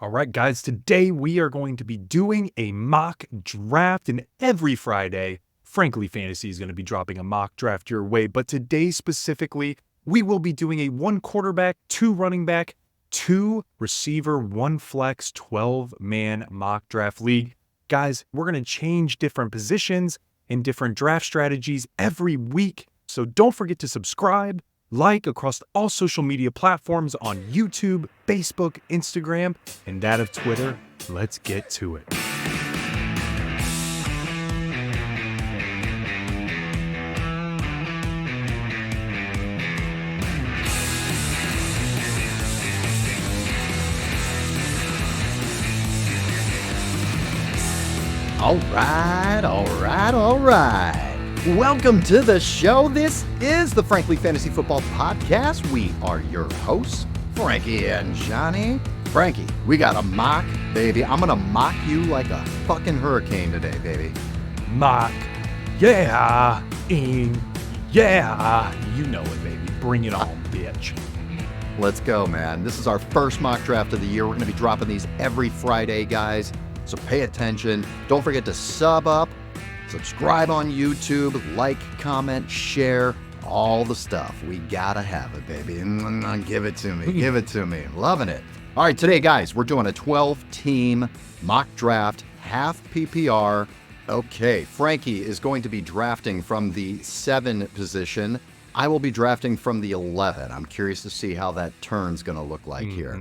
All right, guys, today we are going to be doing a mock draft, and every Friday, Frankly Fantasy is going to be dropping a mock draft your way. But today specifically, we will be doing a 1 quarterback, 2 running back, 2 receiver, 1 flex, 12-man mock draft league. Guys, we're going to change different positions and different draft strategies every week. So don't forget to subscribe, like across all social media platforms on YouTube, Facebook, Instagram, and that of Twitter. Let's get to it. All right. Welcome to the show. This is the Frankly Fantasy Football Podcast. We are your hosts, Frankie and Johnny. Frankie, we got a mock, baby. I'm going to mock you like a fucking hurricane today, baby. Mock. Yeah. Yeah. You know it, baby. Bring it on, bitch. Let's go, man. This is our first mock draft of the year. We're going to be dropping these every Friday, guys. So pay attention. Don't forget to sub up, subscribe on YouTube, like, comment, share, all the stuff. We gotta have it, baby. Give it to me. Give it to me. Loving it. All right, today, guys, we're doing a 12-team mock draft, half PPR. Okay, Frankie is going to be drafting from the 7 position. I will be drafting from the 11. I'm curious to see how that turn's going to look like here.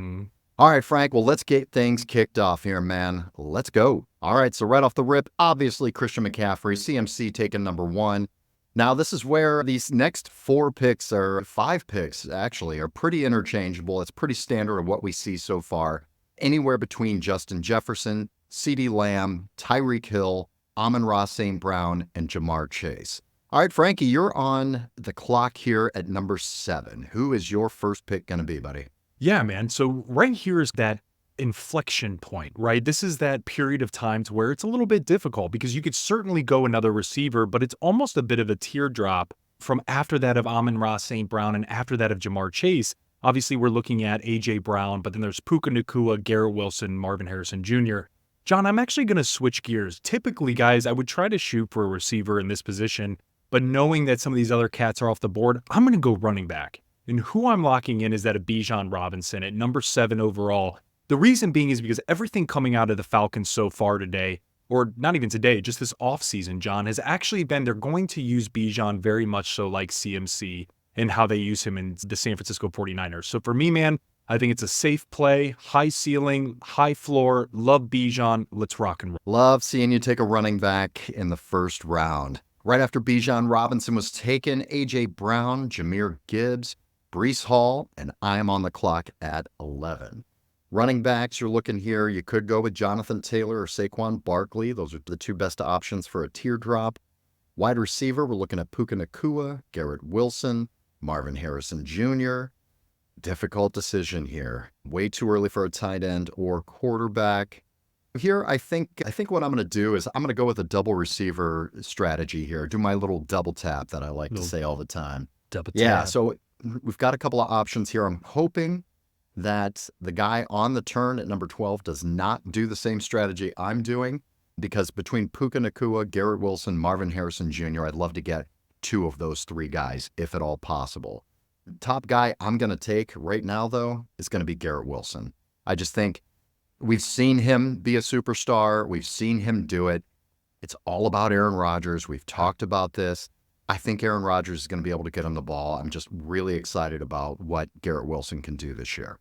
All right, Frank, well, let's get things kicked off here, man. Let's go. All right, so right off the rip, obviously Christian McCaffrey, CMC taking number 1. Now, this is where these next 4 picks, or 5 picks, actually, are pretty interchangeable. It's pretty standard of what we see so far. Anywhere between Justin Jefferson, CeeDee Lamb, Tyreek Hill, Amon-Ra St. Brown, and Jamar Chase. All right, Frankie, you're on the clock here at number 7. Who is your first pick going to be, buddy? Yeah, man. So right here is that inflection point, right? This is that period of time to where it's a little bit difficult because you could certainly go another receiver, but it's almost a bit of a teardrop from after that of Amon-Ra St. Brown and after that of Jamar Chase. Obviously, we're looking at A.J. Brown, but then there's Puka Nacua, Garrett Wilson, Marvin Harrison Jr. John, I'm actually going to switch gears. Typically, guys, I would try to shoot for a receiver in this position, but knowing that some of these other cats are off the board, I'm going to go running back. And who I'm locking in is that of Bijan Robinson at number 7 overall. The reason being is because everything coming out of the Falcons so far today, or not even today, just this offseason, John, has actually been they're going to use Bijan very much so like CMC and how they use him in the San Francisco 49ers. So for me, man, I think it's a safe play, high ceiling, high floor, love Bijan, let's rock and roll. Love seeing you take a running back in the first round. Right after Bijan Robinson was taken, A.J. Brown, Jahmyr Gibbs, Breece Hall, and I am on the clock at 11. Running backs, you're looking here, you could go with Jonathan Taylor or Saquon Barkley. Those are the 2 best options for a teardrop. Wide receiver, we're looking at Puka Nacua, Garrett Wilson, Marvin Harrison Jr. Difficult decision here. Way too early for a tight end or quarterback. Here, I think what I'm going to do is I'm going to go with a double receiver strategy here. Do my little double tap that I like to say all the time. Double tap. Yeah, so we've got a couple of options here. I'm hoping that the guy on the turn at number 12 does not do the same strategy I'm doing, because between Puka Nacua, Garrett Wilson, Marvin Harrison Jr., I'd love to get 2 of those 3 guys, if at all possible. Top guy I'm going to take right now, though, is going to be Garrett Wilson. I just think we've seen him be a superstar. We've seen him do it. It's all about Aaron Rodgers. We've talked about this. I think Aaron Rodgers is going to be able to get him the ball. I'm just really excited about what Garrett Wilson can do this year.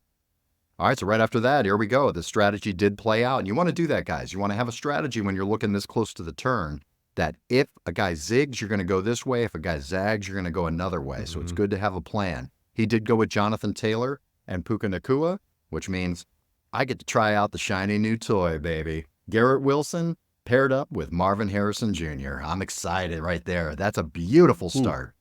All right, so right after that, here we go. The strategy did play out, and you want to do that, guys. You want to have a strategy when you're looking this close to the turn that if a guy zigs, you're going to go this way. If a guy zags, you're going to go another way. So it's good to have a plan. He did go with Jonathan Taylor and Puka Nacua, which means I get to try out the shiny new toy, baby. Garrett Wilson paired up with Marvin Harrison Jr. I'm excited right there. That's a beautiful start.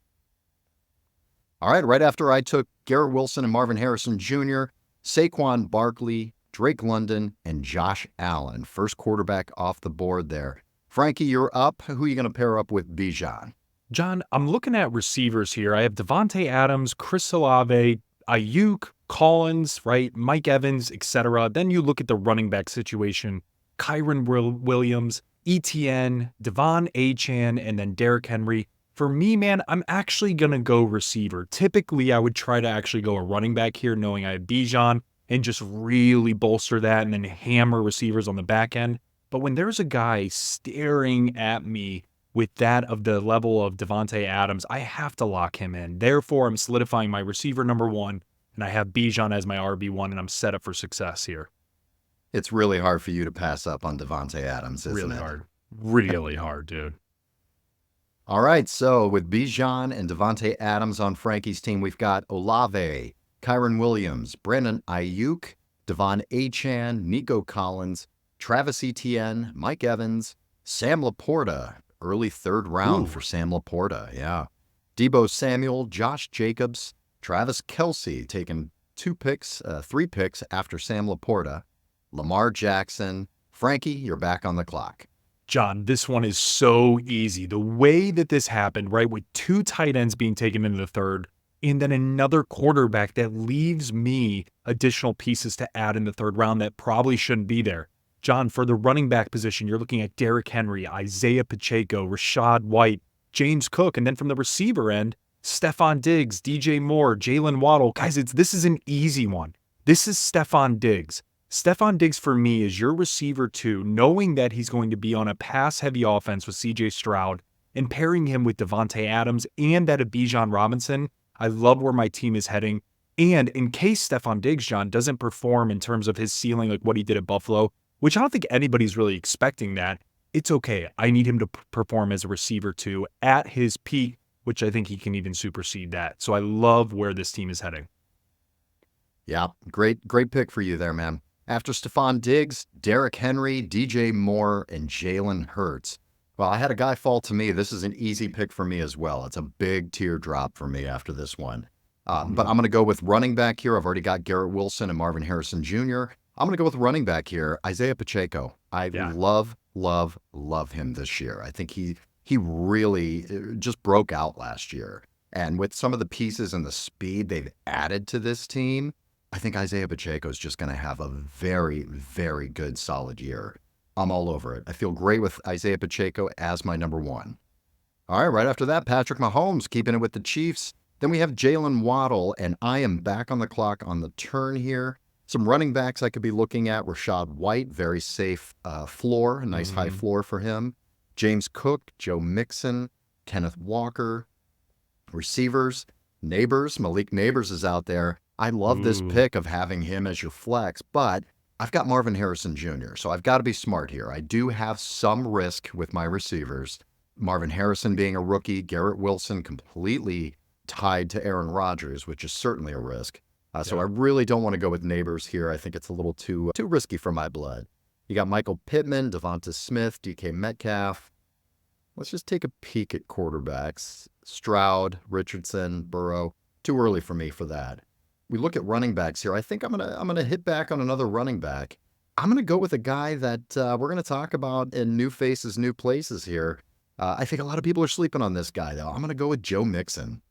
All right after I took Garrett Wilson and Marvin Harrison Jr., Saquon Barkley, Drake London, and Josh Allen. First quarterback off the board there. Frankie, you're up. Who are you going to pair up with Bijan? John, I'm looking at receivers here. I have Devontae Adams, Chris Olave, Ayuk, Collins, right? Mike Evans, etc. Then you look at the running back situation. Kyron Williams, ETN, Devon Achane, and then Derrick Henry. For me, man, I'm actually going to go receiver. Typically, I would try to actually go a running back here, knowing I have Bijan, and just really bolster that and then hammer receivers on the back end. But when there's a guy staring at me with that of the level of Devontae Adams, I have to lock him in. Therefore, I'm solidifying my receiver number 1, and I have Bijan as my RB1, and I'm set up for success here. It's really hard for you to pass up on Devontae Adams, isn't Really it? hard. Really hard, dude. All right, so with Bijan and Devontae Adams on Frankie's team, we've got Olave, Kyron Williams, Brandon Ayuk, Devon Achane, Nico Collins, Travis Etienne, Mike Evans, Sam Laporta, early third round for Sam Laporta, yeah. Deebo Samuel, Josh Jacobs, Travis Kelce, taking 3 picks after Sam Laporta, Lamar Jackson. Frankie, you're back on the clock. John, this one is so easy. The way that this happened, right, with 2 tight ends being taken into the third, and then another quarterback that leaves me additional pieces to add in the third round that probably shouldn't be there. John, for the running back position, you're looking at Derrick Henry, Isaiah Pacheco, Rashad White, James Cook, and then from the receiver end, Stephon Diggs, DJ Moore, Jalen Waddle. Guys, this is an easy one. This is Stephon Diggs. Stephon Diggs for me is your receiver 2, knowing that he's going to be on a pass-heavy offense with CJ Stroud and pairing him with Devontae Adams and that of Bijan Robinson. I love where my team is heading. And in case Stephon Diggs, John, doesn't perform in terms of his ceiling like what he did at Buffalo, which I don't think anybody's really expecting that, it's okay. I need him to perform as a receiver 2 at his peak, which I think he can even supersede that. So I love where this team is heading. Yeah, great pick for you there, man. After Stephon Diggs, Derrick Henry, DJ Moore, and Jalen Hurts. Well, I had a guy fall to me. This is an easy pick for me as well. It's a big teardrop for me after this one. But I'm going to go with running back here. I've already got Garrett Wilson and Marvin Harrison Jr. I'm going to go with running back here, Isaiah Pacheco. I love him this year. I think he really just broke out last year. And with some of the pieces and the speed they've added to this team, I think Isaiah Pacheco is just going to have a very, very good, solid year. I'm all over it. I feel great with Isaiah Pacheco as my number 1. All right, right after that, Patrick Mahomes keeping it with the Chiefs. Then we have Jalen Waddle, and I am back on the clock on the turn here. Some running backs I could be looking at. Rashad White, very safe floor, a nice high floor for him. James Cook, Joe Mixon, Kenneth Walker. Receivers, Neighbors, Malik Neighbors is out there. I love this pick of having him as your flex, but I've got Marvin Harrison Jr., so I've got to be smart here. I do have some risk with my receivers. Marvin Harrison being a rookie, Garrett Wilson completely tied to Aaron Rodgers, which is certainly a risk. So I really don't want to go with Neighbors here. I think it's a little too risky for my blood. You got Michael Pittman, Devonta Smith, DK Metcalf. Let's just take a peek at quarterbacks. Stroud, Richardson, Burrow. Too early for me for that. We look at running backs here. I think I'm gonna hit back on another running back. I'm gonna go with a guy that we're gonna talk about in new faces, new places here. I think a lot of people are sleeping on this guy though. I'm gonna go with Joe Mixon.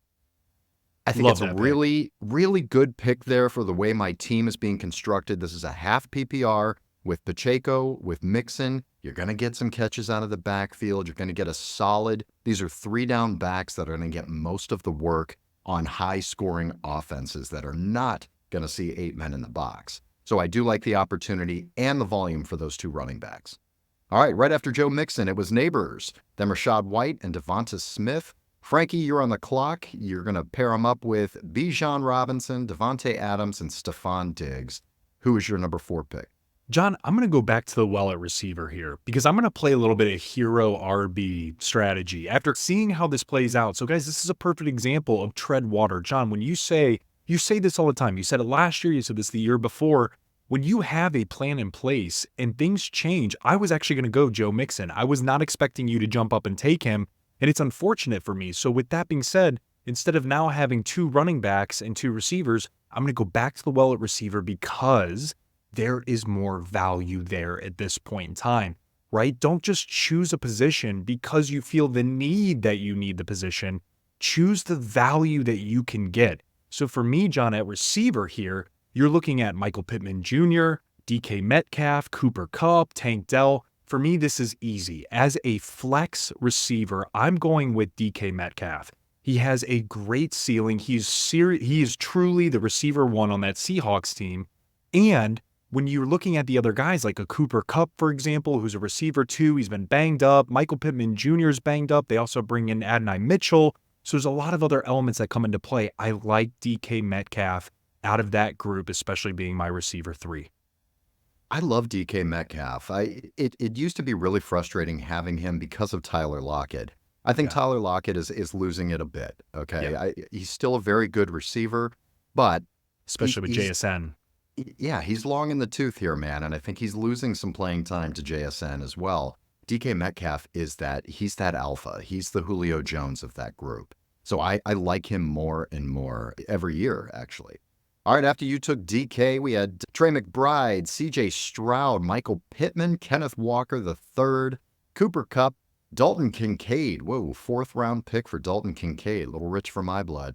I think it's a really, really good pick there for the way my team is being constructed. This is a half PPR with Pacheco, with Mixon. You're going to get some catches out of the backfield. You're going to get a solid, these are 3-down backs that are going to get most of the work on high-scoring offenses that are not going to see 8 men in the box. So I do like the opportunity and the volume for those 2 running backs. All right, right after Joe Mixon, it was Neighbors, then Rashad White and Devonta Smith. Frankie, you're on the clock. You're going to pair them up with Bijan Robinson, Devontae Adams, and Stephon Diggs. Who is your number 4 pick? John, I'm going to go back to the well at receiver here because I'm going to play a little bit of hero RB strategy after seeing how this plays out. So guys, this is a perfect example of tread water. John, when you say this all the time, you said it last year, you said this the year before, when you have a plan in place and things change, I was actually going to go Joe Mixon. I was not expecting you to jump up and take him, and it's unfortunate for me. So with that being said, instead of now having 2 running backs and 2 receivers, I'm going to go back to the well at receiver because there is more value there at this point in time, right? Don't just choose a position because you feel the need that you need the position. Choose the value that you can get. So for me, John, at receiver here, you're looking at Michael Pittman Jr., DK Metcalf, Cooper Kupp, Tank Dell. For me, this is easy. As a flex receiver, I'm going with DK Metcalf. He has a great ceiling. He is truly the receiver one on that Seahawks team. And when you're looking at the other guys, like a Cooper Kupp, for example, who's a receiver too, he's been banged up. Michael Pittman Jr. is banged up. They also bring in Adonai Mitchell. So there's a lot of other elements that come into play. I like DK Metcalf out of that group, especially being my receiver 3. I love DK Metcalf. It used to be really frustrating having him because of Tyler Lockett. I think Yeah. Tyler Lockett is losing it a bit. Okay, Yeah. he's still a very good receiver, but Especially with he's JSN. yeah, he's long in the tooth here, man, and I think he's losing some playing time to JSN as well. DK Metcalf he's that alpha. He's the Julio Jones of that group. So I like him more and more every year, actually. All right, after you took DK, we had Trey McBride, CJ Stroud, Michael Pittman, Kenneth Walker III, Cooper Kupp, Dalton Kincaid. Whoa, 4th-round pick for Dalton Kincaid. A little rich for my blood.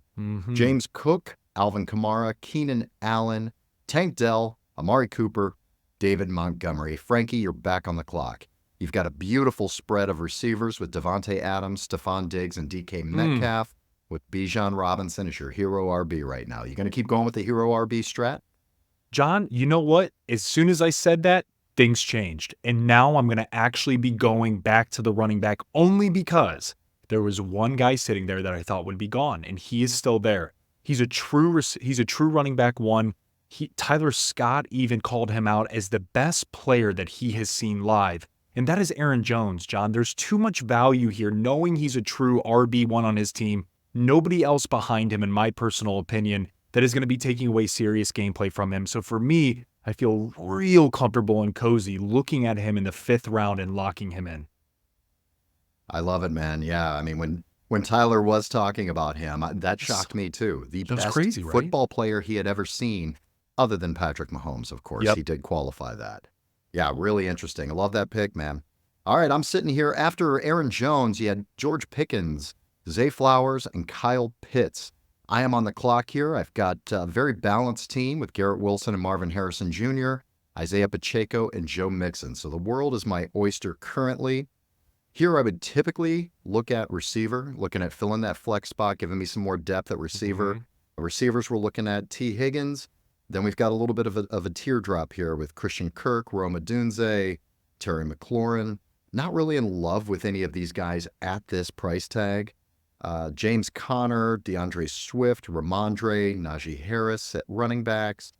James Cook, Alvin Kamara, Keenan Allen, Tank Dell, Amari Cooper, David Montgomery. Frankie, you're back on the clock. You've got a beautiful spread of receivers with Devontae Adams, Stephon Diggs, and DK Metcalf, with Bijan Robinson as your hero RB right now. You going to keep going with the hero RB strat? John, you know what? As soon as I said that, things changed. And now I'm going to actually be going back to the running back only because there was one guy sitting there that I thought would be gone, and he is still there. He's a true running back one. Tyler Scott even called him out as the best player that he has seen live. And that is Aaron Jones, John. There's too much value here knowing he's a true RB1 on his team. Nobody else behind him, in my personal opinion, that is going to be taking away serious gameplay from him. So for me, I feel real comfortable and cozy looking at him in the 5th round and locking him in. I love it, man. Yeah, I mean, when Tyler was talking about him, that shocked me too. The That was best crazy, right? football player he had ever seen, other than Patrick Mahomes, of course. Yep. He did qualify that. Yeah, really interesting. I love that pick, man. All right, I'm sitting here. After Aaron Jones, you had George Pickens, Zay Flowers, and Kyle Pitts. I am on the clock here. I've got a very balanced team with Garrett Wilson and Marvin Harrison Jr., Isaiah Pacheco, and Joe Mixon. So the world is my oyster currently. Here I would typically look at receiver, looking at filling that flex spot, giving me some more depth at receiver. Receivers, we're looking at T. Higgins. Then we've got a little bit of a teardrop here with Christian Kirk, Rome Odunze, Terry McLaurin. Not really in love with any of these guys at this price tag. James Conner, DeAndre Swift, Ramondre, Najee Harris at running backs.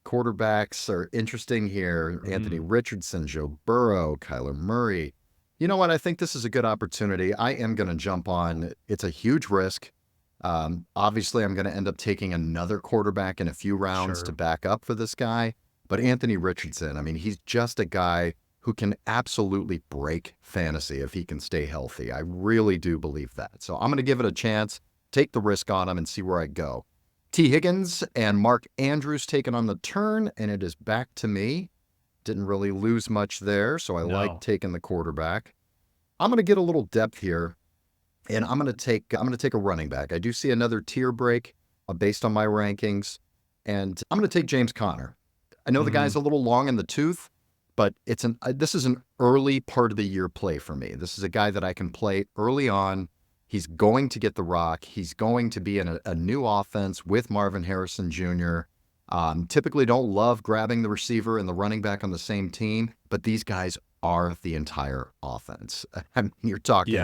Quarterbacks are interesting here. Anthony Richardson, Joe Burrow, Kyler Murray. You know what? I think this is a good opportunity. I am going to jump on. It's a huge risk. Obviously, I'm going to end up taking another quarterback in a few rounds to back up for this guy. But Anthony Richardson, I mean, he's just a guy who can absolutely break fantasy if he can stay healthy. I really do believe that. So I'm going to give it a chance, take the risk on him, and see where I go. T. Higgins and Mark Andrews taking on the turn, and it is back to me. Didn't really lose much there, so I like taking the quarterback. I'm going to get a little depth here, and I'm going to take a running back. I do see another tier break based on my rankings, and I'm going to take James Conner. I know the guy's a little long in the tooth, but this is an early part of the year play for me. This is a guy that I can play early on. He's going to get the rock. He's going to be in a new offense with Marvin Harrison Jr. Typically don't love grabbing the receiver and the running back on the same team, but these guys are the entire offense. I mean, you're talking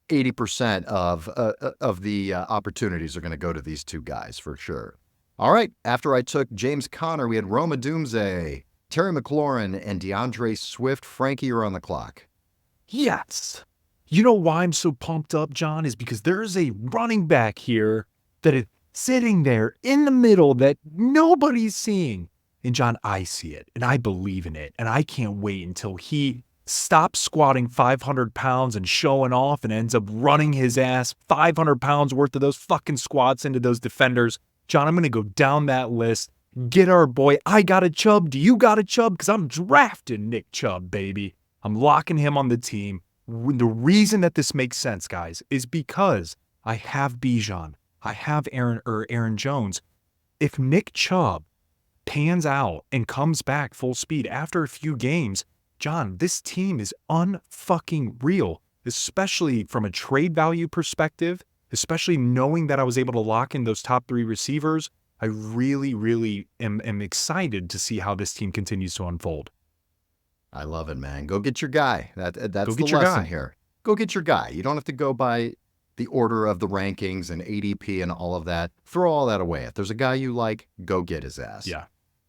80% of the opportunities are going to go to these two guys for sure. All right, after I took James Conner, we had Rome Odunze, Terry McLaurin, and DeAndre Swift. Frankie, you're on the clock. Yes. You know why I'm so pumped up, John, is because there's a running back here that is sitting there in the middle that nobody's seeing. And John, I see it, and I believe in it, and I can't wait until he stops squatting 500 pounds and showing off and ends up running his ass 500 pounds worth of those fucking squats into those defenders. John, I'm going to go down that list, get our boy, I got a Chubb, do you got a Chubb? Because I'm drafting Nick Chubb, baby. I'm locking him on the team. The reason that this makes sense, guys, is because I have Bijan. I have Aaron Jones. If Nick Chubb pans out and comes back full speed after a few games, John, this team is unfucking real, especially from a trade value perspective, especially knowing that I was able to lock in those top 3 receivers. I really, really am excited to see how this team continues to unfold. I love it, man. Go get your guy. That's Go the get your lesson guy. here. Go get your guy. You don't have to go by the order of the rankings and ADP and all of that. Throw all that away. If there's a guy you like, go get his ass. Yeah.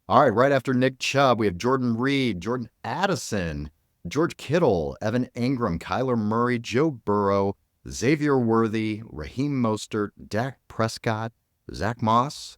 All right, right after Nick Chubb, we have Jordan Reed, Jordan Addison, George Kittle, Evan Ingram, Kyler Murray, Joe Burrow, Xavier Worthy, Raheem Mostert, Dak Prescott, Zach Moss,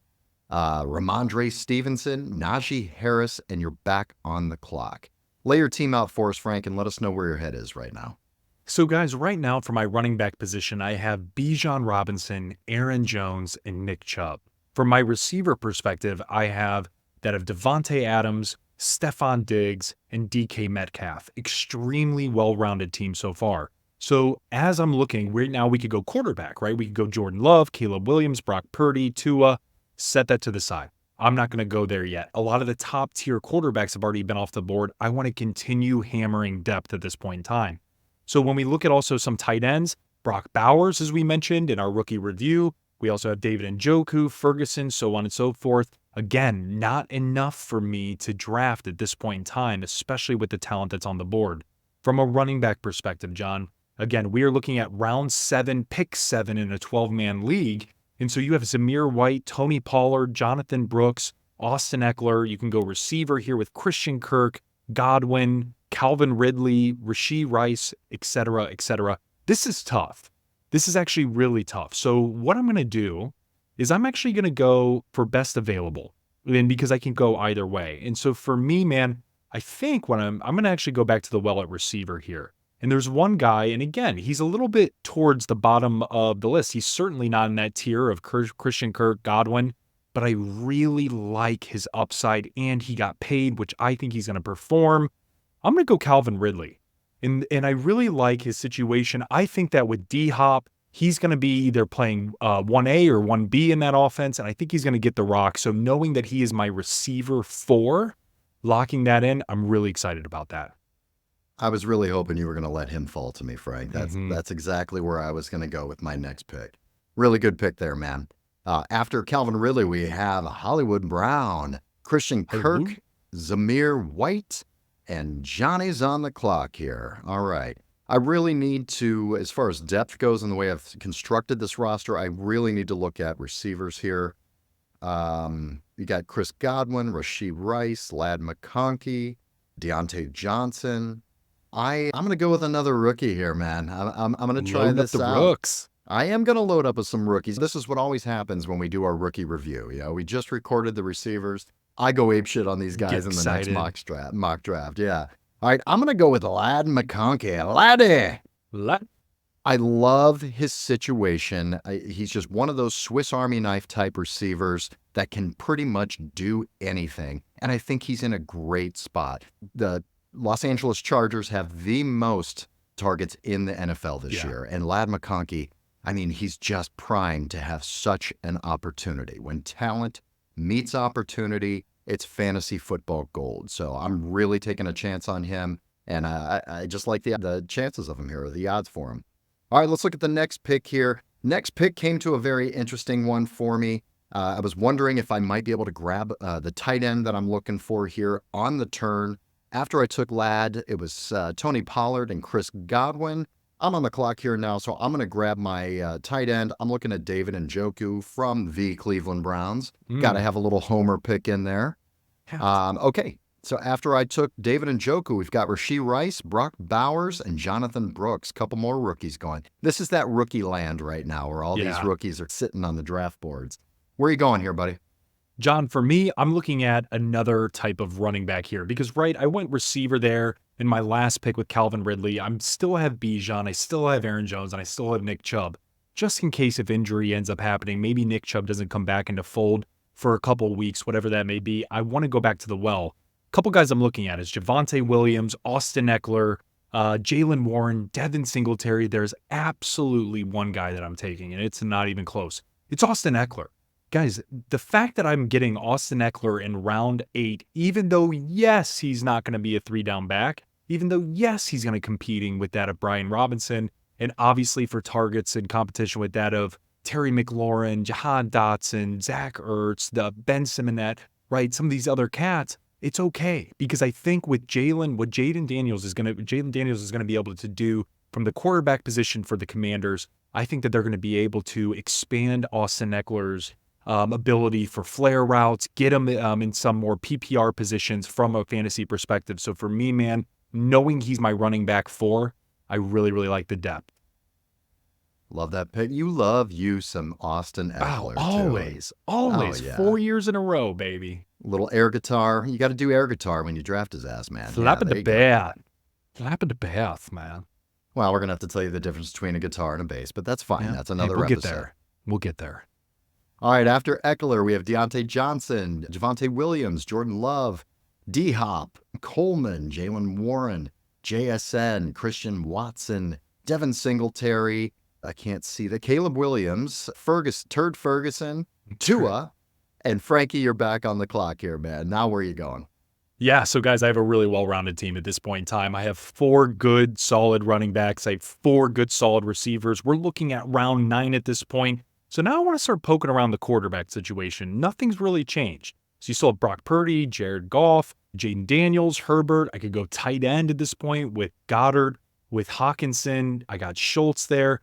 Ramondre Stevenson, Najee Harris, and you're back on the clock. Lay your team out for us, Frank, and let us know where your head is right now. So, guys, right now for my running back position, I have Bijan Robinson, Aaron Jones, and Nick Chubb. From my receiver perspective, I have that of Devontae Adams, Stephon Diggs, and DK Metcalf. Extremely well-rounded team so far. So as I'm looking, right now we could go quarterback, right? We could go Jordan Love, Caleb Williams, Brock Purdy, Tua, set that to the side. I'm not going to go there yet. A lot of the top tier quarterbacks have already been off the board. I want to continue hammering depth at this point in time. So when we look at also some tight ends, Brock Bowers, as we mentioned in our rookie review, we also have David Njoku, Ferguson, so on and so forth. Again, not enough for me to draft at this point in time, especially with the talent that's on the board. From a running back perspective, John, again, we are looking at round 7, pick 7 in a 12-man league. And so you have Zamir White, Tony Pollard, Jonathan Brooks, Austin Eckler. You can go receiver here with Christian Kirk, Godwin, Calvin Ridley, Rashee Rice, etc., etc. This is tough. This is actually really tough. So what I'm going to do is I'm actually going to go for best available, and because I can go either way. And so for me, man, I think what I'm going to actually go back to the well at receiver here. And there's one guy, and again, he's a little bit towards the bottom of the list. He's certainly not in that tier of Christian Kirk, Godwin, but I really like his upside, and he got paid, which I think he's going to perform. I'm going to go Calvin Ridley. And I really like his situation. I think that with D-Hop, he's going to be either playing 1A or 1B in that offense, and I think he's going to get the rock. So knowing that he is my receiver 4, locking that in, I'm really excited about that. I was really hoping you were going to let him fall to me, Frank. That's exactly where I was going to go with my next pick. Really good pick there, man. After Calvin Ridley, we have Hollywood Brown, Christian Kirk, Zamir White, and Johnny's on the clock here. All right. I really need to, as far as depth goes in the way I've constructed this roster, I really need to look at receivers here. You got Chris Godwin, Rashee Rice, Ladd McConkey, Deontay Johnson. I'm going to go with another rookie here, man. I'm going to try this out. Rooks. I am going to load up with some rookies. This is what always happens when we do our rookie review. You know, we just recorded the receivers. I go apeshit on these guys in the next mock draft. Yeah. All right, I'm going to go with Ladd McConkey. Laddie! I love his situation. He's just one of those Swiss Army knife type receivers that can pretty much do anything. And I think he's in a great spot. The Los Angeles Chargers have the most targets in the NFL this year. And Ladd McConkey, I mean, he's just primed to have such an opportunity. When talent meets opportunity, it's fantasy football gold. So I'm really taking a chance on him. And I just like the chances of him here, or the odds for him. All right, let's look at the next pick here. Next pick came to a very interesting one for me. I was wondering if I might be able to grab the tight end that I'm looking for here on the turn. After I took Ladd, it was Tony Pollard and Chris Godwin. I'm on the clock here now, so I'm going to grab my tight end. I'm looking at David Njoku from the Cleveland Browns. Got to have a little homer pick in there. Okay, so after I took David Njoku, we've got Rashee Rice, Brock Bowers, and Jonathan Brooks. Couple more rookies going. This is that rookie land right now where all these rookies are sitting on the draft boards. Where are you going here, buddy? John, for me, I'm looking at another type of running back here because, I went receiver there in my last pick with Calvin Ridley. I still have Bijan, I still have Aaron Jones, and I still have Nick Chubb. Just in case if injury ends up happening, maybe Nick Chubb doesn't come back into fold for a couple of weeks, whatever that may be. I want to go back to the well. A couple guys I'm looking at is Javonte Williams, Austin Eckler, Jalen Warren, Devin Singletary. There's absolutely one guy that I'm taking, and it's not even close. It's Austin Eckler. Guys, the fact that I'm getting Austin Eckler in round 8, even though, yes, he's not going to be a 3-down back, even though, yes, he's going to competing with that of Bijan Robinson, and obviously for targets in competition with that of Terry McLaurin, Jahan Dotson, Zach Ertz, the Ben Simonette, right? Some of these other cats, it's okay because I think with Jalen, what Jalen Daniels is going to be able to do from the quarterback position for the Commanders, I think that they're going to be able to expand Austin Eckler's ability for flare routes, get him in some more PPR positions from a fantasy perspective. So for me, man, knowing he's my running back 4, I really, really like the depth. Love that pick. You love you some Austin Eckler, always. Oh, yeah. 4 years in a row, baby. Little air guitar. You got to do air guitar when you draft his ass, man. Flapping the bat. Flapping the bath, man. Well, we're going to have to tell you the difference between a guitar and a bass, but that's fine. Yeah. That's another we'll episode. Get there. We'll get there. All right, after Eckler, we have Deontay Johnson, Javonte Williams, Jordan Love, D-Hop, Coleman, Jalen Warren, JSN, Christian Watson, Devin Singletary, I can't see that, Caleb Williams, Turd Ferguson, Tua, and Frankie, you're back on the clock here, man. Now where are you going? Yeah, so guys, I have a really well-rounded team at this point in time. I have 4 good, solid running backs. I have 4 good, solid receivers. We're looking at round 9 at this point. So now I want to start poking around the quarterback situation. Nothing's really changed. So you still have Brock Purdy, Jared Goff, Jaden Daniels, Herbert. I could go tight end at this point with Goddard, with Hawkinson. I got Schultz there.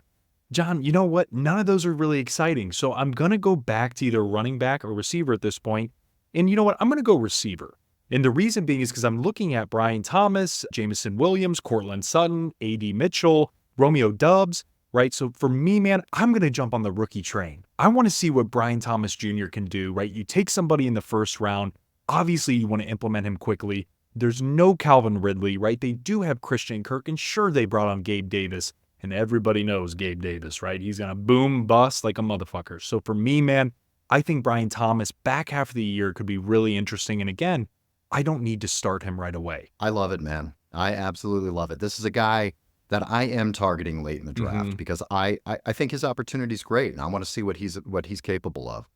John, you know what? None of those are really exciting. So I'm going to go back to either running back or receiver at this point. And you know what? I'm going to go receiver. And the reason being is because I'm looking at Brian Thomas, Jameson Williams, Cortland Sutton, A.D. Mitchell, Romeo Doubs. Right. So for me, man, I'm going to jump on the rookie train. I want to see what Brian Thomas Jr. can do, right? You take somebody in the first round. Obviously, you want to implement him quickly. There's no Calvin Ridley, right? They do have Christian Kirk, and sure, they brought on Gabe Davis, and everybody knows Gabe Davis, right? He's going to boom bust like a motherfucker. So for me, man, I think Brian Thomas back half of the year could be really interesting. And again, I don't need to start him right away. I love it, man. I absolutely love it. This is a guy that I am targeting late in the draft because I think his opportunity is great, and I want to see what he's capable of.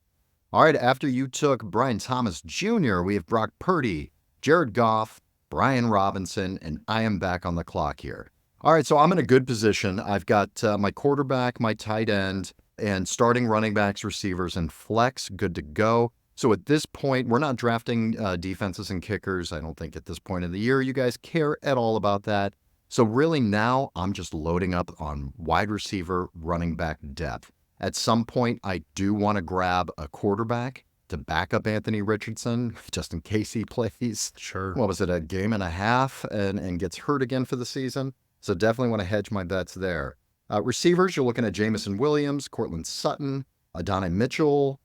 All right, after you took Brian Thomas Jr., we have Brock Purdy, Jared Goff, Brian Robinson, and I am back on the clock here. All right, so I'm in a good position. I've got my quarterback, my tight end, and starting running backs, receivers, and flex good to go. So at this point, we're not drafting defenses and kickers. I don't think at this point in the year you guys care at all about that. So really now I'm just loading up on wide receiver, running back depth. At some point, I do want to grab a quarterback to back up Anthony Richardson, just in case he plays. Sure. What was it, a game and a half and gets hurt again for the season? So definitely want to hedge my bets there. Receivers, you're looking at Jameson Williams, Cortland Sutton, Adonai Mitchell,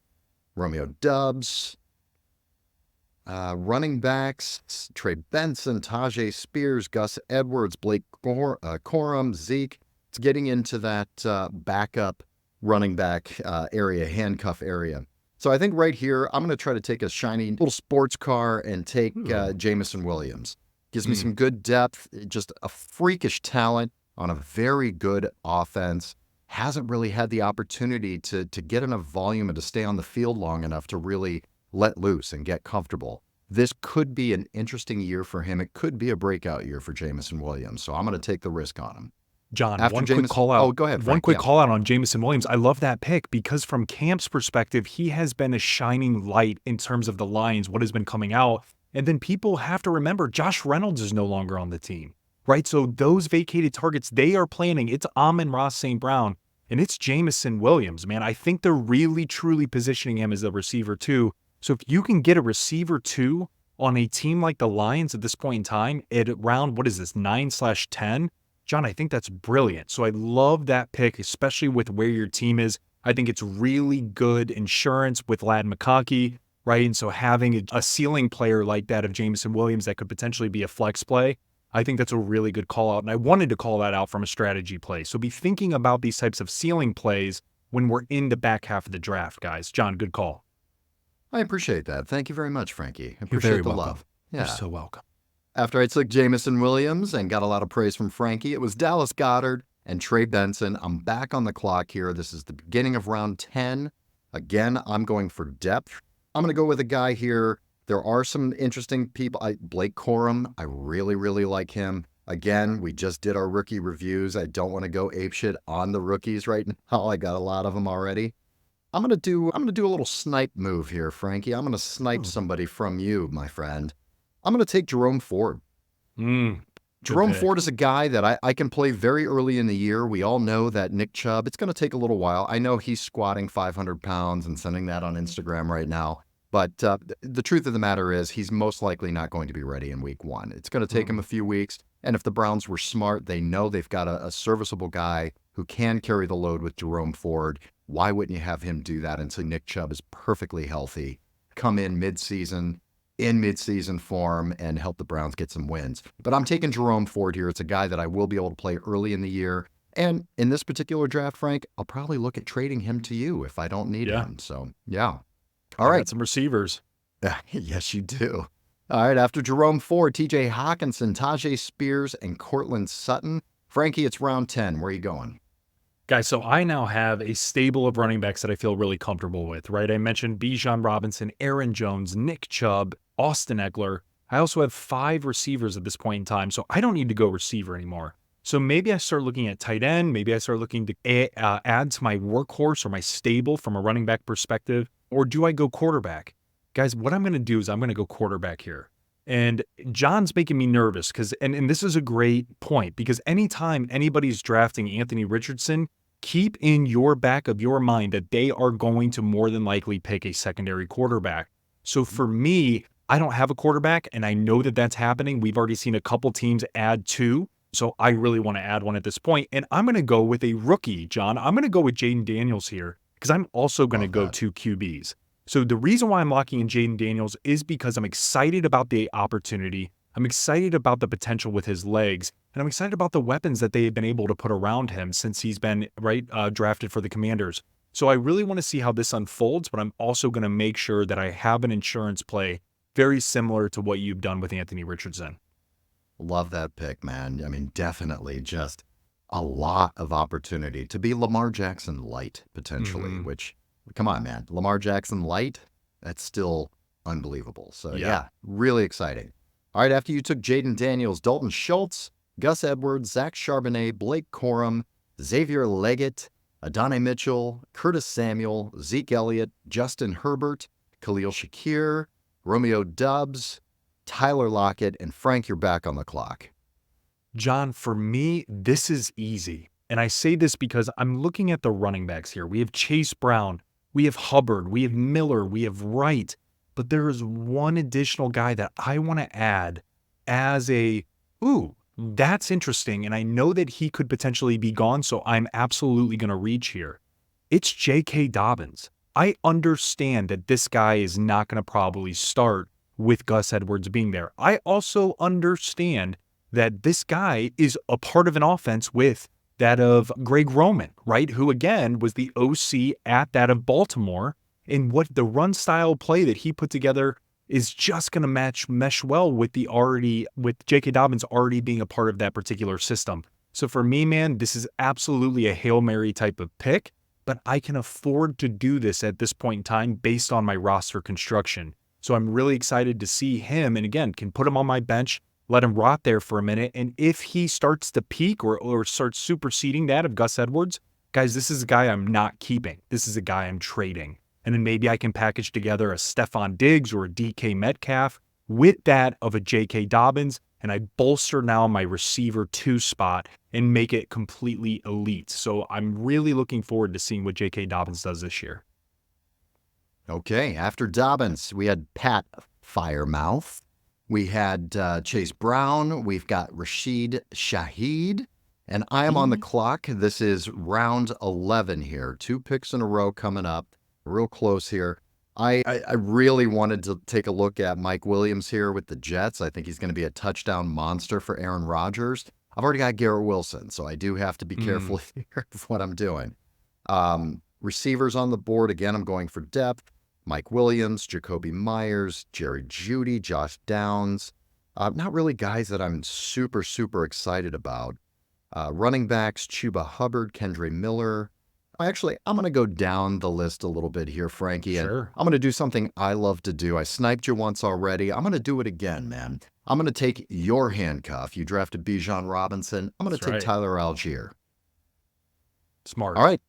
Romeo Doubs. Running backs, Trey Benson, Tajay Spears, Gus Edwards, Blake Corum, Zeke. It's getting into that backup running back area, handcuff area. So I think right here, I'm going to try to take a shiny little sports car and take Jameson Williams. Gives me some good depth, just a freakish talent on a very good offense. Hasn't really had the opportunity to get enough volume and to stay on the field long enough to really let loose and get comfortable. This could be an interesting year for him. It could be a breakout year for Jameson Williams. So I'm going to take the risk on him. John, quick call out. Oh, go ahead, Frank. One quick call out on Jameson Williams. I love that pick because from Camp's perspective, he has been a shining light in terms of the Lions, what has been coming out. And then people have to remember Josh Reynolds is no longer on the team, right? So those vacated targets, they are planning. It's Amon-Ra St. Brown. And it's Jameson Williams, man. I think they're really, truly positioning him as a receiver too. So if you can get a receiver too on a team like the Lions at this point in time at around, 9/10, John, I think that's brilliant. So I love that pick, especially with where your team is. I think it's really good insurance with Lad McConkey, right? And so having a ceiling player like that of Jameson Williams that could potentially be a flex play, I think that's a really good call out. And I wanted to call that out from a strategy play. So be thinking about these types of ceiling plays when we're in the back half of the draft, guys. John, good call. I appreciate that. Thank you very much, Frankie. I You're appreciate very the welcome. love. Yeah. You're so welcome. After I took Jameson Williams and got a lot of praise from Frankie, it was Dallas Goedert and Trey Benson. I'm back on the clock here. This is the beginning of round 10. Again, I'm going for depth. I'm going to go with a guy here. There are some interesting people. Blake Corum, I really, really like him. Again, we just did our rookie reviews. I don't want to go apeshit on the rookies right now. I got a lot of them already. I'm gonna do a little snipe move here, Frankie. I'm gonna snipe somebody from you, my friend. I'm gonna take Jerome Ford. Good Jerome pick. Ford is a guy that I can play very early in the year. We all know that Nick Chubb, it's going to take a little while. I know he's squatting 500 pounds and sending that on Instagram right now. But the truth of the matter is he's most likely not going to be ready in week 1. It's going to take him a few weeks. And if the Browns were smart, they know they've got a serviceable guy who can carry the load with Jerome Ford. Why wouldn't you have him do that until Nick Chubb is perfectly healthy, come in midseason form and help the Browns get some wins? But I'm taking Jerome Ford here. It's a guy that I will be able to play early in the year. And in this particular draft, Frank, I'll probably look at trading him to you if I don't need him. So, yeah. All I right. got some receivers. Yes, you do. All right. After Jerome Ford, TJ Hawkinson, Tajay Spears, and Cortland Sutton. Frankie, it's round 10. Where are you going? Guys, so I now have a stable of running backs that I feel really comfortable with, right? I mentioned Bijan Robinson, Aaron Jones, Nick Chubb, Austin Eckler. I also have 5 receivers at this point in time, so I don't need to go receiver anymore. So maybe I start looking at tight end. Maybe I start looking to add to my workhorse or my stable from a running back perspective. Or do I go quarterback? Guys, what I'm going to do is I'm going to go quarterback here. And John's making me nervous because, and this is a great point, because anytime anybody's drafting Anthony Richardson, keep in your back of your mind that they are going to more than likely pick a secondary quarterback. So for me, I don't have a quarterback, and I know that that's happening. We've already seen a couple teams add 2. So I really want to add one at this point. And I'm going to go with a rookie, John. I'm going to go with Jaden Daniels here because I'm also going to go 2 QBs. So the reason why I'm locking in Jaden Daniels is because I'm excited about the opportunity. I'm excited about the potential with his legs, and I'm excited about the weapons that they have been able to put around him since he's been drafted for the Commanders. So I really want to see how this unfolds, but I'm also going to make sure that I have an insurance play very similar to what you've done with Anthony Richardson. Love that pick, man. I mean, definitely just a lot of opportunity to be Lamar Jackson light, potentially, which, come on, man. Lamar Jackson light, that's still unbelievable. So, yeah, really exciting. All right, after you took Jaden Daniels, Dalton Schultz, Gus Edwards, Zach Charbonnet, Blake Corum, Xavier Leggett, Adonai Mitchell, Curtis Samuel, Zeke Elliott, Justin Herbert, Khalil Shakir, Romeo Doubs, Tyler Lockett, and Frank, you're back on the clock. John, for me, this is easy. And I say this because I'm looking at the running backs here. We have Chase Brown, we have Hubbard, we have Miller, we have Wright. But there is one additional guy that I want to add as that's interesting. And I know that he could potentially be gone, so I'm absolutely going to reach here. It's J.K. Dobbins. I understand that this guy is not going to probably start with Gus Edwards being there. I also understand that this guy is a part of an offense with that of Greg Roman, right? Who again was the OC at that of Baltimore. And what the run style play that he put together is just going to mesh well with with J.K. Dobbins already being a part of that particular system. So for me, man, this is absolutely a Hail Mary type of pick, but I can afford to do this at this point in time based on my roster construction. So I'm really excited to see him, and again, can put him on my bench, let him rot there for a minute, and if he starts to peak or starts superseding that of Gus Edwards, guys, this is a guy I'm not keeping. This is a guy I'm trading. And then maybe I can package together a Stephon Diggs or a DK Metcalf with that of a J.K. Dobbins, and I bolster now my receiver 2 spot and make it completely elite. So I'm really looking forward to seeing what J.K. Dobbins does this year. Okay, after Dobbins, we had Pat Firemouth. We had Chase Brown. We've got Rashid Shaheed. And I am on the clock. This is round 11 here. 2 picks in a row coming up. Real close here. I really wanted to take a look at Mike Williams here with the Jets. I think he's going to be a touchdown monster for Aaron Rodgers. I've already got Garrett Wilson, so I do have to be careful here with what I'm doing. Receivers on the board. Again, I'm going for depth. Mike Williams, Jacoby Myers, Jerry Jeudy, Josh Downs. Not really guys that I'm super, super excited about. Running backs, Chuba Hubbard, Kendre Miller, I'm going to go down the list a little bit here, Frankie, and Sure. I'm going to do something I love to do. I sniped you once already. I'm going to do it again, man. I'm going to take your handcuff. You drafted Bijan Robinson. I'm going That's to take right. Tyler Algier. Smart. All right.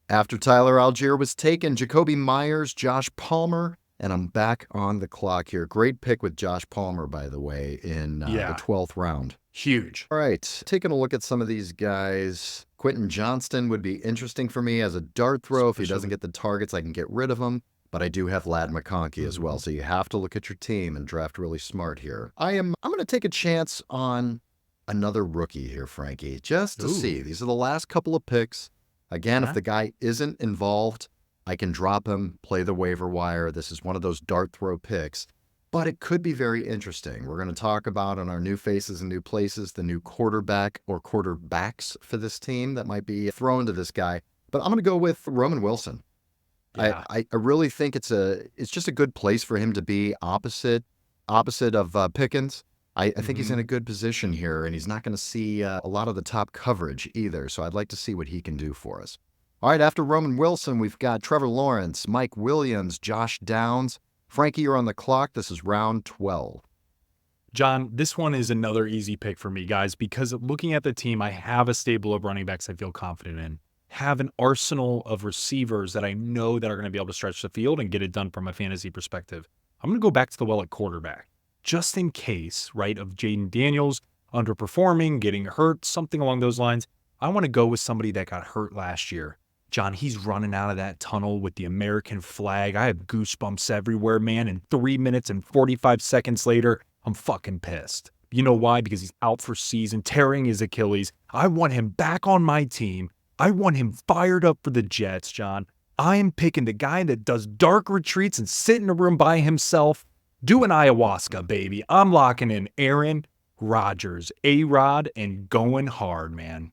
After Tyler Algier was taken, Jacoby Myers, Josh Palmer, and I'm back on the clock here. Great pick with Josh Palmer, by the way, in the Yeah. 12th round. Huge. All right, taking a look at some of these guys. Quentin Johnston would be interesting for me as a dart throw. If he doesn't get the targets, I can get rid of him. But I do have Lad McConkey as well, so you have to look at your team and draft really smart here. I'm going to take a chance on another rookie here, Frankie, just to see. These are the last couple of picks. Again, if the guy isn't involved, I can drop him, play the waiver wire. This is one of those dart throw picks. But it could be very interesting. We're going to talk about on our new faces and new places, the new quarterback or quarterbacks for this team that might be thrown to this guy. But I'm going to go with Roman Wilson. Yeah. I really think it's just a good place for him to be opposite of Pickens. I think he's in a good position here, and he's not going to see a lot of the top coverage either. So I'd like to see what he can do for us. All right, after Roman Wilson, we've got Trevor Lawrence, Mike Williams, Josh Downs. Frankie, you're on the clock. This is round 12. John, this one is another easy pick for me, guys, because looking at the team, I have a stable of running backs I feel confident in. Have an arsenal of receivers that I know that are going to be able to stretch the field and get it done from a fantasy perspective. I'm going to go back to the well at quarterback, just in case, right, of Jaden Daniels underperforming, getting hurt, something along those lines. I want to go with somebody that got hurt last year. John, he's running out of that tunnel with the American flag. I have goosebumps everywhere, man. And 3 minutes and 45 seconds later, I'm fucking pissed. You know why? Because he's out for season, tearing his Achilles. I want him back on my team. I want him fired up for the Jets, John. I am picking the guy that does dark retreats and sit in a room by himself, doing ayahuasca, baby. I'm locking in Aaron Rodgers, A-Rod, and going hard, man.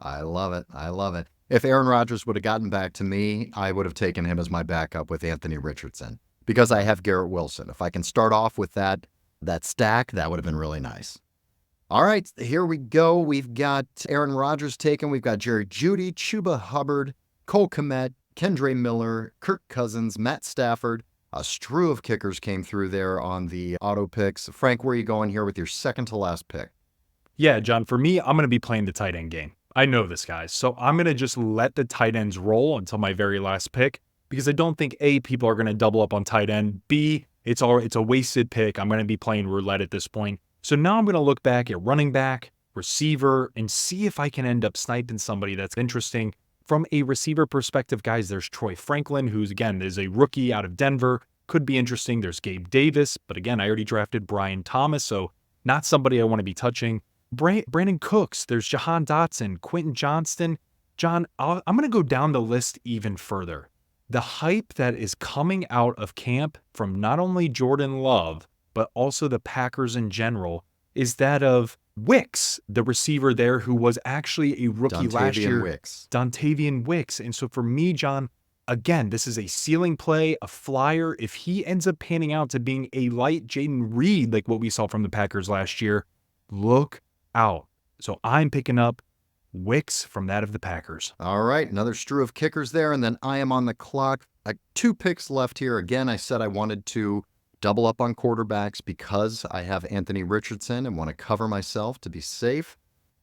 I love it. I love it. If Aaron Rodgers would have gotten back to me, I would have taken him as my backup with Anthony Richardson because I have Garrett Wilson. If I can start off with that stack, that would have been really nice. All right, here we go. We've got Aaron Rodgers taken. We've got Jerry Jeudy, Chuba Hubbard, Cole Kmet, Kendre Miller, Kirk Cousins, Matt Stafford. A strew of kickers came through there on the auto picks. Frank, where are you going here with your second to last pick? Yeah, John, for me, I'm going to be playing the tight end game. I know this, guys. So I'm going to just let the tight ends roll until my very last pick because I don't think, A, people are going to double up on tight end. B, it's a wasted pick. I'm going to be playing roulette at this point. So now I'm going to look back at running back, receiver, and see if I can end up sniping somebody that's interesting. From a receiver perspective, guys, there's Troy Franklin, who's, again, is a rookie out of Denver. Could be interesting. There's Gabe Davis. But again, I already drafted Brian Thomas, so not somebody I want to be touching. Brandon Cooks, there's Jahan Dotson, Quentin Johnston. John, I'm going to go down the list even further. The hype that is coming out of camp from not only Jordan Love, but also the Packers in general, is that of Wicks, the receiver there who was actually a rookie last year. Dontavian Wicks. And so for me, John, again, this is a ceiling play, a flyer. If he ends up panning out to being a light Jaden Reed, like what we saw from the Packers last year, look out. So I'm picking up Wicks from that of the Packers. All right, another strew of kickers there, and then I am on the clock. 2 picks left here. Again, I said I wanted to double up on quarterbacks because I have Anthony Richardson and want to cover myself to be safe.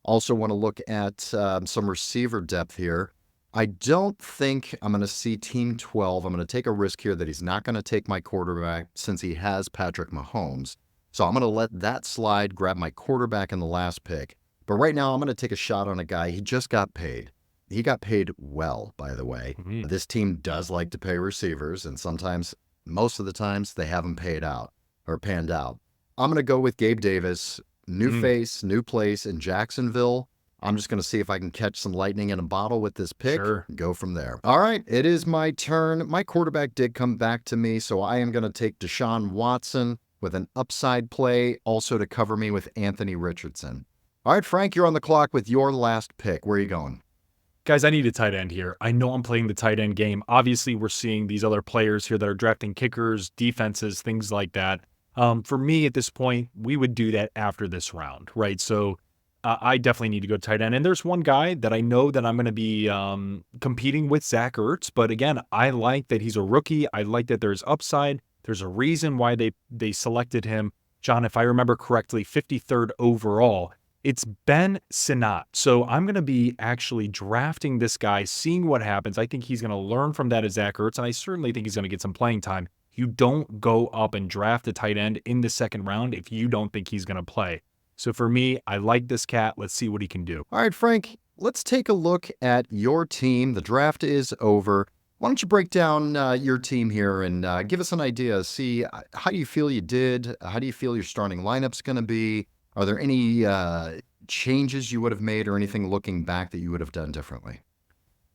Also want to look at some receiver depth here. I don't think I'm going to see Team 12. I'm going to take a risk here that he's not going to take my quarterback since he has Patrick Mahomes. So I'm going to let that slide, grab my quarterback in the last pick. But right now, I'm going to take a shot on a guy. He just got paid. He got paid well, by the way. This team does like to pay receivers, and sometimes, most of the times, they haven't paid out or panned out. I'm going to go with Gabe Davis, new face, new place in Jacksonville. I'm just going to see if I can catch some lightning in a bottle with this pick. Sure. Go from there. All right, it is my turn. My quarterback did come back to me, so I am going to take Deshaun Watson with an upside play, also to cover me with Anthony Richardson. All right, Frank, you're on the clock with your last pick. Where are you going? Guys, I need a tight end here. I know I'm playing the tight end game. Obviously, we're seeing these other players here that are drafting kickers, defenses, things like that. For me at this point, we would do that after this round, right? So I definitely need to go tight end. And there's one guy that I know that I'm going to be competing with, Zach Ertz. But again, I like that he's a rookie. I like that there's upside. There's a reason why they selected him. John, if I remember correctly, 53rd overall. It's Ben Sinnott. So I'm going to be actually drafting this guy, seeing what happens. I think he's going to learn from that as Zach Ertz, and I certainly think he's going to get some playing time. You don't go up and draft a tight end in the second round if you don't think he's going to play. So for me, I like this cat. Let's see what he can do. All right, Frank, let's take a look at your team. The draft is over. Why don't you break down your team here and give us an idea? See how you feel you did. How do you feel your starting lineup's going to be? Are there any changes you would have made or anything looking back that you would have done differently?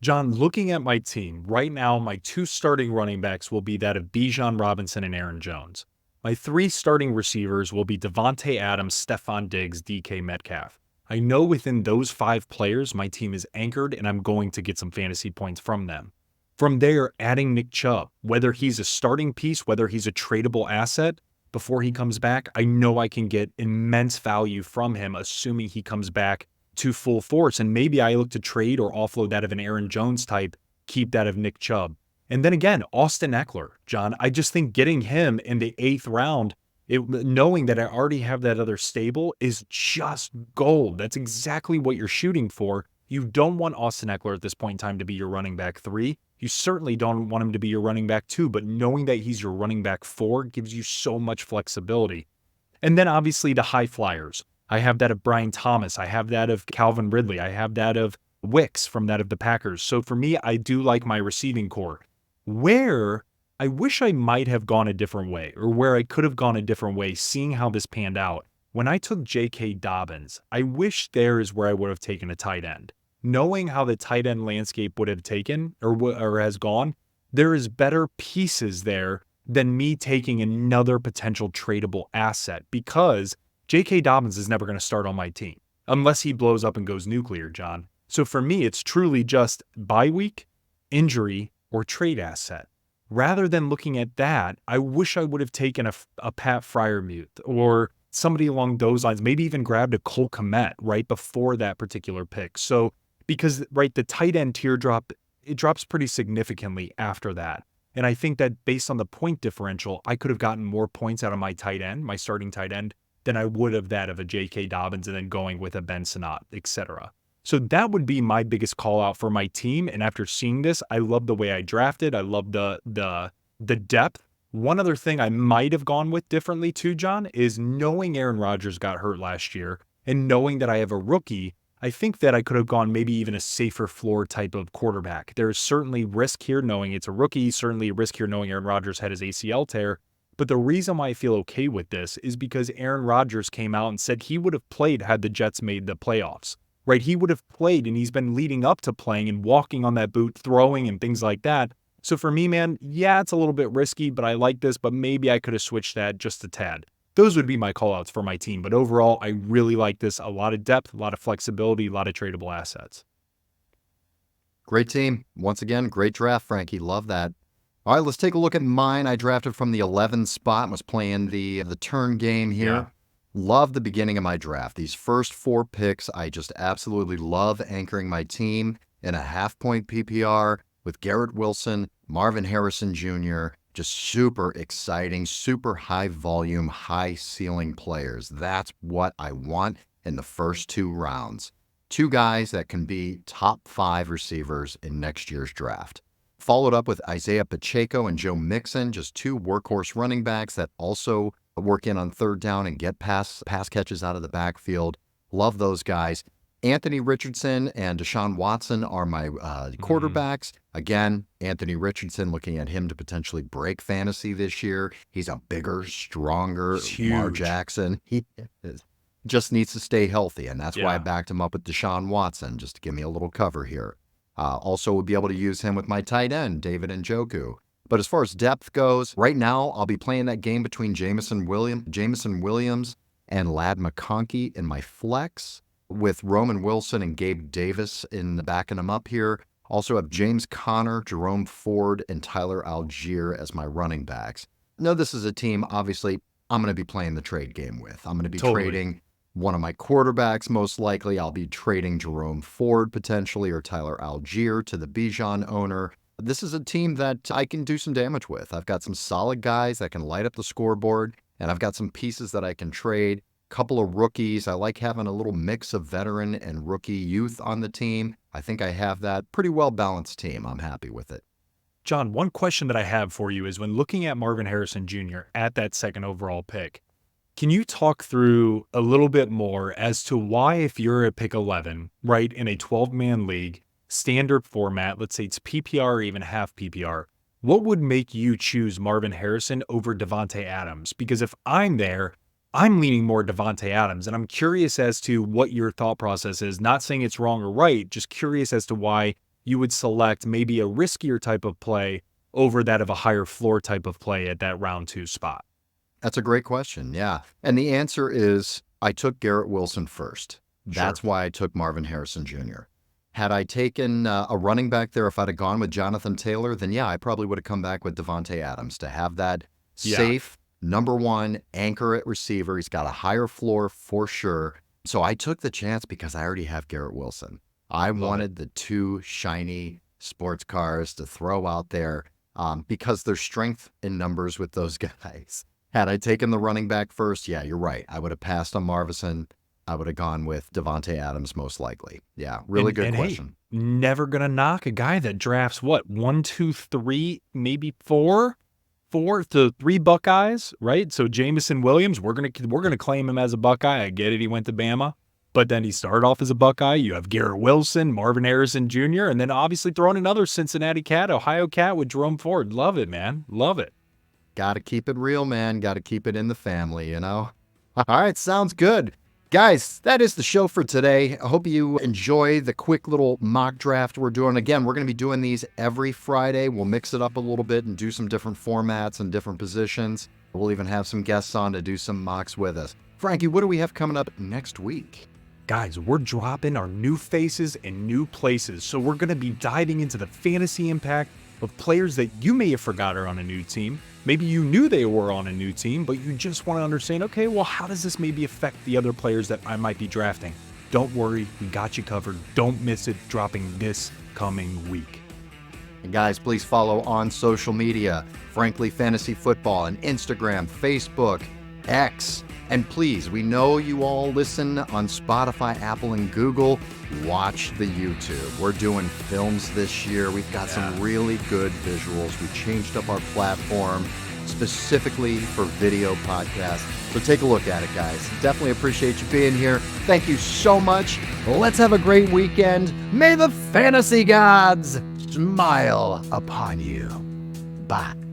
John, looking at my team, right now, my 2 starting running backs will be that of Bijan Robinson and Aaron Jones. My 3 starting receivers will be Devontae Adams, Stephon Diggs, DK Metcalf. I know within those 5 players, my team is anchored and I'm going to get some fantasy points from them. From there, adding Nick Chubb, whether he's a starting piece, whether he's a tradable asset, before he comes back, I know I can get immense value from him, assuming he comes back to full force. And maybe I look to trade or offload that of an Aaron Jones type, keep that of Nick Chubb. And then again, Austin Eckler, John, I just think getting him in the 8th round, knowing that I already have that other stable, is just gold. That's exactly what you're shooting for. You don't want Austin Eckler at this point in time to be your running back 3. You certainly don't want him to be your running back 2, but knowing that he's your running back 4 gives you so much flexibility. And then obviously the high flyers. I have that of Brian Thomas. I have that of Calvin Ridley. I have that of Wicks from that of the Packers. So for me, I do like my receiving core. Where I wish I might have gone a different way, or where I could have gone a different way, seeing how this panned out. When I took J.K. Dobbins, I wish there is where I would have taken a tight end. Knowing how the tight end landscape would have taken or has gone, there is better pieces there than me taking another potential tradable asset, because J.K. Dobbins is never going to start on my team unless he blows up and goes nuclear, John. So for me, it's truly just bye week, injury, or trade asset. Rather than looking at that, I wish I would have taken a Pat Freiermuth or somebody along those lines, maybe even grabbed a Cole Kmet right before that particular pick. So because, right, the tight end teardrop, it drops pretty significantly after that. And I think that based on the point differential, I could have gotten more points out of my tight end, my starting tight end, than I would have that of a J.K. Dobbins and then going with a Ben Sinnott, etc. So that would be my biggest call out for my team. And after seeing this, I love the way I drafted. I love the depth. One other thing I might have gone with differently too, John, is knowing Aaron Rodgers got hurt last year and knowing that I have a rookie, I think that I could have gone maybe even a safer floor type of quarterback. There's certainly risk here knowing it's a rookie, certainly a risk here knowing Aaron Rodgers had his ACL tear. But the reason why I feel okay with this is because Aaron Rodgers came out and said he would have played had the Jets made the playoffs, right? He would have played, and he's been leading up to playing and walking on that boot, throwing and things like that. So for me, man, yeah, it's a little bit risky, but I like this, but maybe I could have switched that just a tad. Those would be my callouts for my team. But overall, I really like this. A lot of depth, a lot of flexibility, a lot of tradable assets. Great team. Once again, great draft, Frankie. Love that. All right, let's take a look at mine. I drafted from the 11th spot and was playing the turn game here. Yeah. Love the beginning of my draft. These first 4 picks, I just absolutely love anchoring my team in a half-point PPR with Garrett Wilson, Marvin Harrison Jr., just super exciting, super high volume, high ceiling players. That's what I want in the first 2 rounds. 2 guys that can be top 5 receivers in next year's draft. Followed up with Isaiah Pacheco and Joe Mixon, just 2 workhorse running backs that also work in on third down and get pass catches out of the backfield. Love those guys. Anthony Richardson and Deshaun Watson are my quarterbacks. Again, Anthony Richardson, looking at him to potentially break fantasy this year. He's a bigger, stronger Lamar Jackson. He just needs to stay healthy, and that's why I backed him up with Deshaun Watson, just to give me a little cover here. Also would be able to use him with my tight end, David Njoku. But as far as depth goes, right now I'll be playing that game between Jameson Williams and Ladd McConkey in my flex, with Roman Wilson and Gabe Davis in backing him up here. Also have James Conner, Jerome Ford, and Tyler Algier as my running backs. No, this is a team, obviously, I'm going to be playing the trade game with. I'm going to be trading one of my quarterbacks, most likely. I'll be trading Jerome Ford potentially or Tyler Algier to the Bijan owner. This is a team that I can do some damage with. I've got some solid guys that can light up the scoreboard, and I've got some pieces that I can trade. Couple of rookies. I like having a little mix of veteran and rookie youth on the team. I think I have that pretty well-balanced team. I'm happy with it. John, one question that I have for you is when looking at Marvin Harrison Jr. at that second overall pick, can you talk through a little bit more as to why, if you're at pick 11, right, in a 12-man league, standard format, let's say it's PPR or even half PPR, what would make you choose Marvin Harrison over Davante Adams? Because if I'm there, I'm leaning more Davante Adams, and I'm curious as to what your thought process is. Not saying it's wrong or right, just curious as to why you would select maybe a riskier type of play over that of a higher floor type of play at that round 2 spot. That's a great question. Yeah. And the answer is I took Garrett Wilson first. That's why I took Marvin Harrison Jr. Had I taken a running back there, if I'd have gone with Jonathan Taylor, then yeah, I probably would have come back with Davante Adams to have that safe number 1 anchor at receiver. He's got a higher floor for sure. So I took the chance because I already have Garrett Wilson. I wanted the 2 shiny sports cars to throw out there because there's strength in numbers with those guys. Had I taken the running back first, yeah, you're right. I would have passed on Marvin. I would have gone with Davante Adams most likely. Yeah, really good question. Hey, never going to knock a guy that drafts, what, 1, 2, 3, maybe 4 to 3 Buckeyes, right? So Jameson Williams, we're gonna claim him as a Buckeye. I get it, he went to Bama, but then he started off as a Buckeye. You have Garrett Wilson, Marvin Harrison Jr., and then obviously throwing another Cincinnati cat, Ohio cat with Jerome Ford. Love it, man. Love it. Got to keep it real, man. Got to keep it in the family, you know? All right, sounds good. Guys, that is the show for today. I hope you enjoy the quick little mock draft we're doing. Again, we're going to be doing these every Friday. We'll mix it up a little bit and do some different formats and different positions. We'll even have some guests on to do some mocks with us. Frankie, what do we have coming up next week? Guys, we're dropping our new faces in new places. So we're going to be diving into the fantasy impact of players that you may have forgot are on a new team. Maybe you knew they were on a new team, but you just want to understand, okay, well, how does this maybe affect the other players that I might be drafting? Don't worry, we got you covered. Don't miss it, dropping this coming week. And guys, please follow on social media, Frankly Fantasy Football on Instagram, Facebook, X. And please, we know you all listen on Spotify, Apple, and Google. Watch the YouTube. We're doing films this year. We've got some really good visuals. We changed up our platform specifically for video podcasts. So take a look at it, guys. Definitely appreciate you being here. Thank you so much. Let's have a great weekend. May the fantasy gods smile upon you. Bye.